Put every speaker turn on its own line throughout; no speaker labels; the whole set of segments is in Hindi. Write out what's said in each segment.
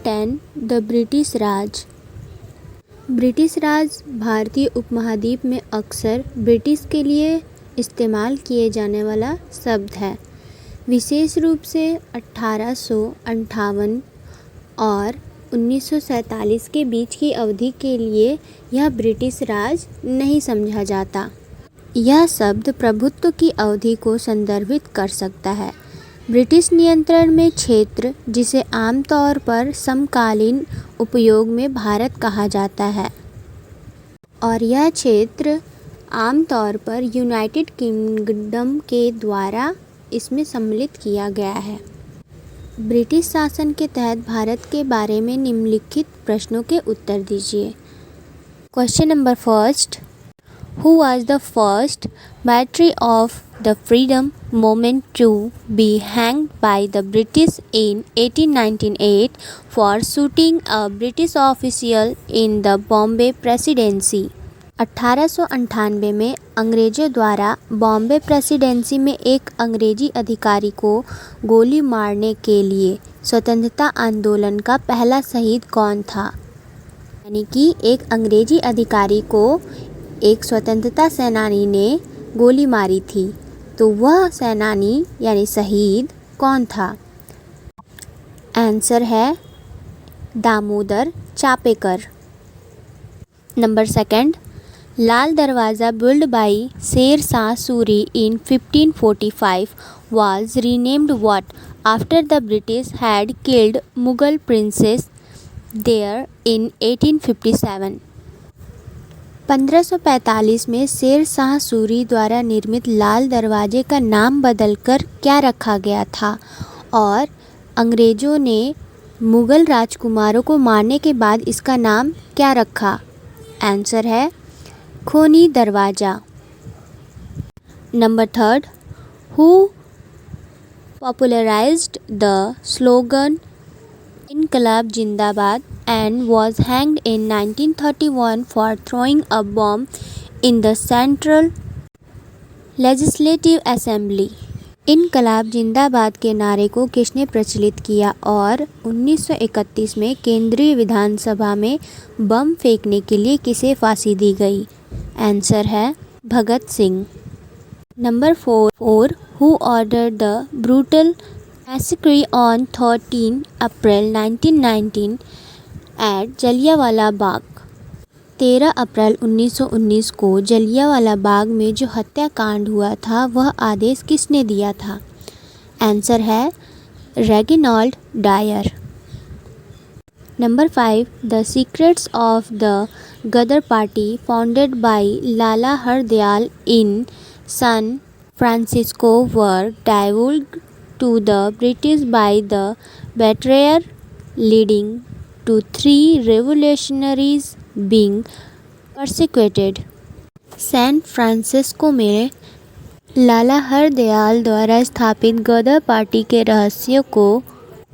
10 द ब्रिटिश राज। ब्रिटिश राज भारतीय उपमहाद्वीप में अक्सर ब्रिटिश के लिए इस्तेमाल किए जाने वाला शब्द है। विशेष रूप से 1858 और 1947 के बीच की अवधि के लिए यह ब्रिटिश राज नहीं समझा जाता। यह शब्द प्रभुत्व की अवधि को संदर्भित कर सकता है। ब्रिटिश नियंत्रण में क्षेत्र, जिसे आमतौर पर समकालीन उपयोग में भारत कहा जाता है, और यह क्षेत्र आमतौर पर यूनाइटेड किंगडम के द्वारा इसमें सम्मिलित किया गया है। ब्रिटिश शासन के तहत भारत के बारे में निम्नलिखित प्रश्नों के उत्तर दीजिए। Question number first, Who was the first martyr of the freedom movement to be hanged by the British in 1898 for shooting a British official in the Bombay Presidency? 1898 में अंग्रेजों द्वारा बॉम्बे प्रेसिडेंसी में एक अंग्रेजी अधिकारी को गोली मारने के लिए स्वतंत्रता आंदोलन का पहला शहीद कौन था? यानी कि एक अंग्रेजी अधिकारी को एक स्वतंत्रता सेनानी ने गोली मारी थी, तो वह सेनानी यानी शहीद कौन था? आंसर है दामोदर चापेकर। नंबर सेकंड, लाल दरवाज़ा built by Sher Shah Suri in 1545 was renamed what after the British had killed Mughal princess there in 1857? 1545 में शेर शाह सूरी द्वारा निर्मित लाल दरवाजे का नाम बदलकर क्या रखा गया था और अंग्रेज़ों ने मुग़ल राजकुमारों को मारने के बाद इसका नाम क्या रखा? आंसर है खूनी दरवाज़ा। Number third, who popularised the slogan इनकलाब जिंदाबाद and was hanged in 1931 for throwing a bomb in the Central Legislative Assembly? इनकलाब जिंदाबाद के नारे को किसने प्रचलित किया और 1931 में केंद्रीय विधानसभा में बम फेंकने के लिए किसे फांसी दी गई? आंसर है Bhagat Singh. Number four, who ordered the brutal massacre on 13 April 1919 at Jallianwala Bagh? 13 April 1919 को जलियांवाला बाग में जो हत्याकांड हुआ था, वह आदेश किसने दिया था? आंसर है Reginald Dyer. Number 5, the secrets of the Ghadar party founded by Lala Hardayal in San Francisco were divulged to the British by the betrayer leading to 3 revolutionaries being persecuted? San Francisco में लाला हरदयाल द्वारा स्थापित गदर पार्टी के रहस्यों को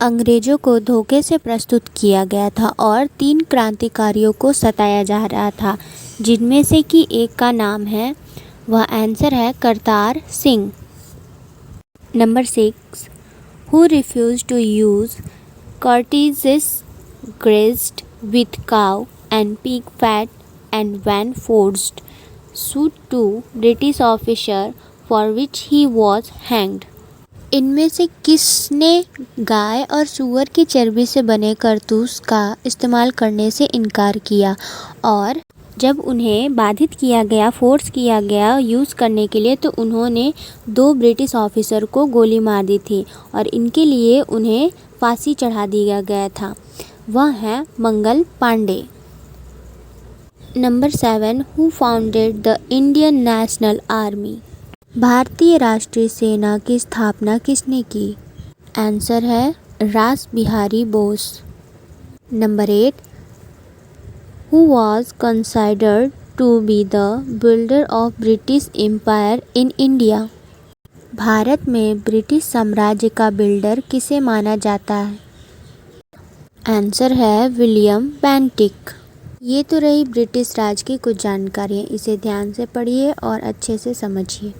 अंग्रेजों को धोखे से प्रस्तुत किया गया था और 3 क्रांतिकारियों को सताया जा रहा था, जिनमें से कि एक का नाम है, वह आंसर है Kartar Singh. Number 6, who refuse to use cartridges graced with cow and pig fat and when forced suit to British officer for which he was hanged? इनमें से किसने गाय और सूअर की चर्बी से बने कारतूस का इस्तेमाल करने से इनकार किया और जब उन्हें बाधित किया गया, फोर्स किया गया यूज़ करने के लिए, तो उन्होंने 2 ब्रिटिश ऑफिसर को गोली मार दी थी और इनके लिए उन्हें फांसी चढ़ा दिया गया था। वह है Mangal Pandey. Number 7, who founded the Indian National Army? भारतीय राष्ट्रीय सेना की स्थापना किसने की? आंसर है Rash Behari Bose. Number 8, who was considered to be the builder of British empire in India? Bharat में ब्रिटिश साम्राज्य का बिल्डर किसे माना जाता है? आंसर है विलियम बेंटिक। ये तो रही ब्रिटिश राज की कुछ जानकारियाँ, इसे ध्यान से पढ़िए और अच्छे से समझिए।